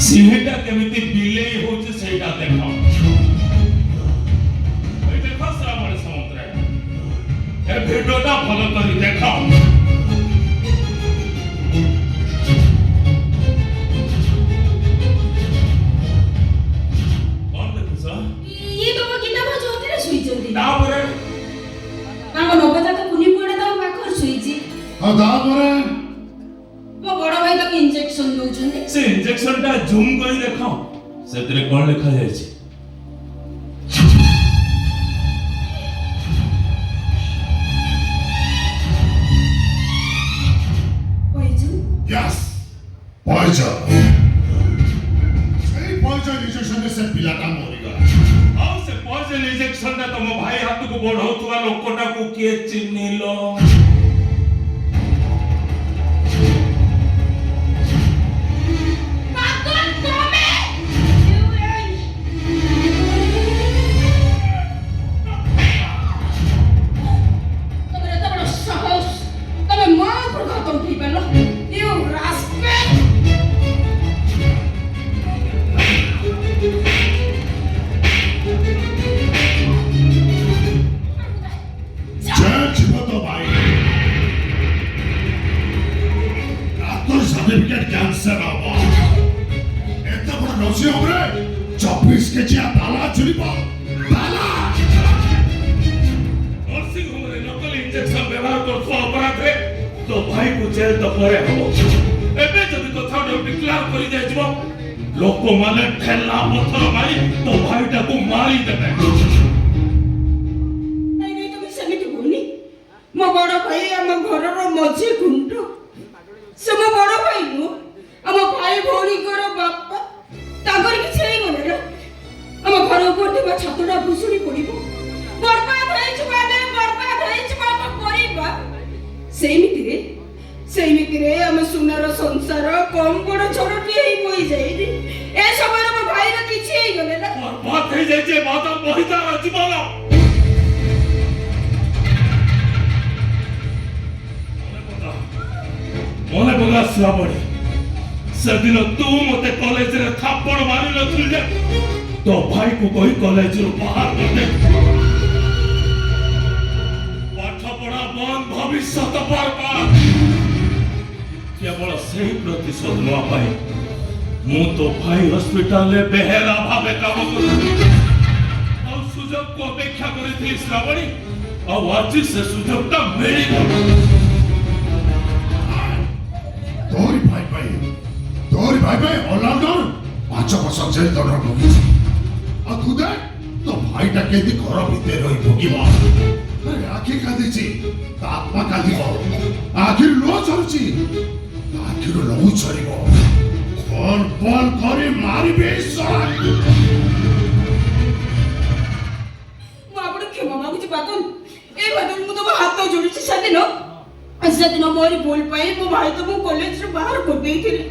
ସିଂହଟା କେମିତି ବିଲେଇ ହଉଛି ସେଇଟା ଦେଖ। ଏଇ ଦେଖ ଶ୍ରାବଣୀ ସମୁଦ୍ର ଏ ଭିଡିଓଟା ଭଲ କରି ଦେଖ। କଣ ଦେଖୁଛ? ଇଏ ତମ କିତାବ ଯୋଉଥିରେ ଶୋଇଛନ୍ତି। ତାପରେ ଆମ ନବଜାତ କୁନି ପୁଅଟା ତମ ପାଖରେ ଶୋଇଛି। ଆଉ ତାପରେ ମୋ ବଡ ଭାଇ ତାକୁ ଇଞ୍ଜେକ୍ସନ ଦଉଛନ୍ତି। ସେ ଇଞ୍ଜେକ୍ସନଟା ଜୁମ୍ କରି ଦେଖ, ସେଥିରେ କଣ ଲେଖା ଯାଇଛି? Yes, poison. ସେଇ poison injection ସେ ପିଲାଟା ମରିଗଲା। ଆଉ ସେ ପଏଜନ ଇଞ୍ଜେକ୍ସନଟା ତମ ଭାଇ ହାତକୁ ବଢଉଥିବା ଲୋକଟାକୁ କିଏ ଚିହ୍ନିଲ? सर्टिफिकेट कैंसर हवा एता बड़ नसी हमरे 24 केजी ताला चुरीबा ताला नर्सिंग होम रे नकली इंजेक्शन व्यवहार करथो अपराध रे तो भाई को जेल तो परे हबो। एबे जदी कथा डिक्लेयर करि जाय जबो लोक माने ठेला पत्थर मारी तो भाईटा को मारी देबे। नहीं तुम सेमिति बोलनी। मो बड़ भाई हम घरर मझे गुंड से मो बड़ भाई नु हम भाई भौणी कर बापा तागर कि छेई गले ना हम घर ऊपर थिबा छतडा भुसुड़ी पड़िबो बर्बाद होई छबा हम परिबा सेमिति रे हम सुनार संसार कम बड़ छोड़टी हेई होई जाई ए समय हम भाई रा किछि हेई गले ना बर्बाद हेई जाय जे बात महितार जीवन मने पका श्रावणी सेदिन तू मते कॉलेज रे थापड़ मारि नथिल जे तो भाई को कही कॉलेज रो बाहर कर दे। पाठ पढ़ा बंद भविष्य बर्बाद। केवल सही प्रतिशोध न पाए मु तो भाई हॉस्पिटल ले बेहेरा भावे काम कर और सुजोग को अपेक्षा करी श्रावणी और आज से सुजोगटा मिली तोरी भाई ऑलराउंडर 5 वर्ष जेल दंड भोगी आ तू दे तो भाईटा केदी घर भीतर रही भोगिबा अरे आखि कांदीची आत्मा कांदीबो आखिर लो चलची आखिर लहू चलिबो कौन कौन करे मारिबे सरा मु आपण क्षमा मागुची बातन ए बातन मु तो हाथ जोड़ीची सेदिन मोरी भूल पाई मो भाई तो मु कॉलेज रे बाहर कर देइथिले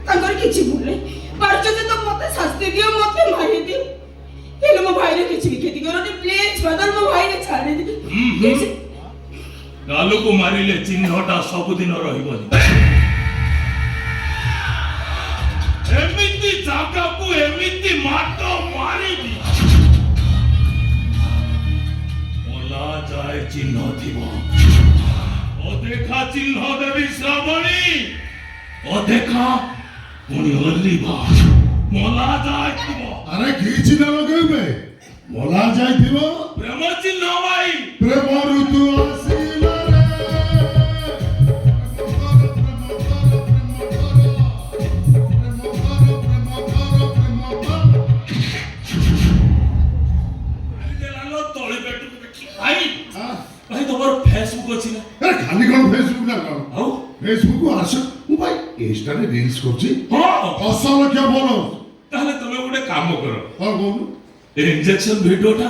तांकर किछि भूल नै पारचते तो मते शास्ति दियो मते मारि दि हेले मो भाई रे किछि भी खेती करनी प्लीज बदल मो भाई के छाड़ी दि कालू को मारिले चिन्हटा सब दिन रहिबो एमिति जागा को एमिति माटो मारिबी ओला जाय चिन्ह थिबो देखा चिन्ह देवी श्रावणी देखा पुणी हल्लीबा मला जायथिबो अरे की चिन्ह लगेबे मला जायथिबो प्रेम चिन्ह भाई प्रेम ऋतु आसीला भाई तुम्हारा फेसबुक अच्छी ना अरे खाली कौन फेसबुक ना कौन आओ फेसबुक को आस मु भाई इंस्टा रे रील्स करछी हां असल क्या बोलो ताले तुमे गुटे काम करो हां बोल इंजेक्शन वीडियोटा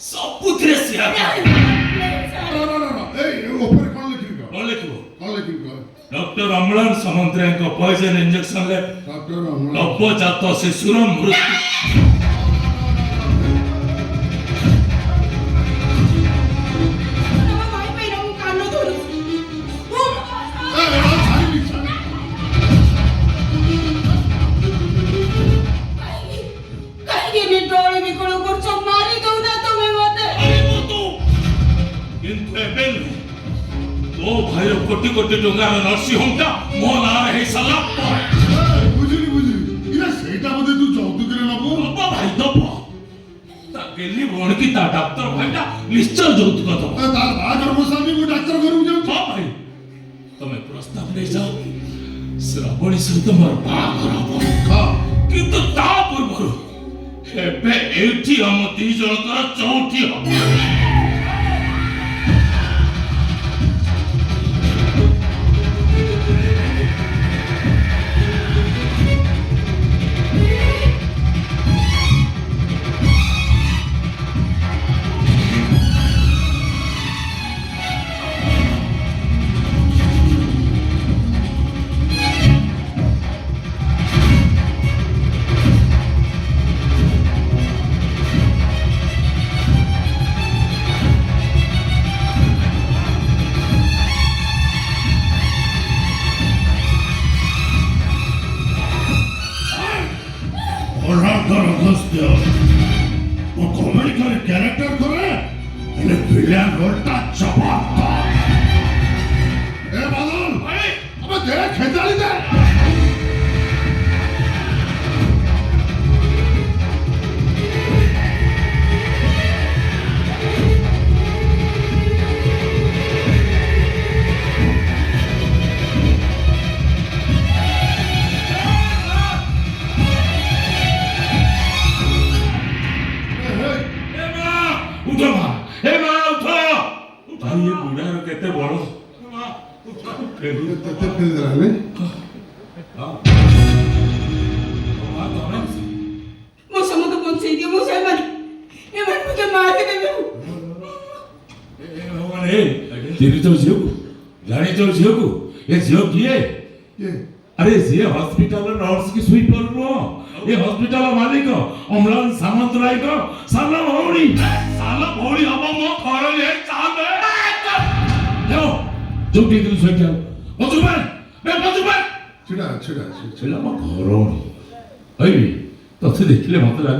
सबुथिरे शेयर कर ना ए ऊपर कौन लिखिबो कौन लिखिबो डॉक्टर अम्लान सामंतराय को पॉइजन इंजेक्शन ले डॉक्टर अम्लान नवजात शिशुर मृत्यु କୋଟି କୋଟି ଟଙ୍କାର ନର୍ସିଂ ହୋମଟା ମୋ ନାଁରେ ହେଇସାରିଲା ପରେ ବୁଝିଲି ଇରେ ସେଇଟା ବୋଧେ ତୁ ଯୌତୁକରେ ନବୁ। ଦବ ଭାଇ ଦବ। ତା ଗେଲି ଭଉଣୀ କି ତା ଡାକ୍ତର ଭାଇଟା ନିଶ୍ଚୟ ଯୌତୁକ ଦବ। ତାର ବାହାଘର ବସାବି ମୁଁ ଡାକ୍ତର ଘରକୁ ଯାଉଛି। ହଁ ଭାଇ ତମେ ପ୍ରସ୍ତାବ ନେଇଯାଅ, ଶ୍ରାବଣୀ ସହିତ ମୋର ବାହାଘର ହବ। ହଁ କିନ୍ତୁ ତା ପୂର୍ବରୁ ଏବେ ଏଇଠି ଆମ ଦି ଜଣଙ୍କର ଚଉଠି ହବ। অনাদর অগস্ত্য ও কমেডি করে ক্যারেক্টার করে এলে ভিলেন রোলটা চপাতা। এ বাদল ভাই আবে দে খেতালি দে। ଉଠ ମା, ହେ ମା ଉଠ। ଭାଇ ଏ ବୁଢାର କେତେ ବଳ। তেতে ফেলে দিলাম ମୋ ସମସ୍ତ ବଞ୍ଚେଇ ଦିଅ ମୋ ସେମାନେ ଏମାନେ ମୋତେ ମାରିଦେବେ। ଚିହ୍ନିଛ ଝିଅକୁ, ଜାଣିଛ ଝିଅକୁ? ଏ ଝିଅ କିଏ? আরে যে হসপিটালের নর্স কি সুইপার নୁହଁ, ଏ ହସ୍ପିଟାଲ ମାଲିକ ଅମ୍ଳାନ ସାମନ୍ତରାୟଙ୍କ ସାନ ଭଉଣୀ। ସାନ ଭଉଣୀ ହବ ମୋ ଘରେ ଚାଲେ ଯୋଉଠି କିନ୍ତୁ ସେଇଠି ଆଉ ବଜୁବାନ ছিড়া ছিড়া ছিল ମୋ ଘର ତତେ ଦେଖିଲେ ମତେ ଲାଗେ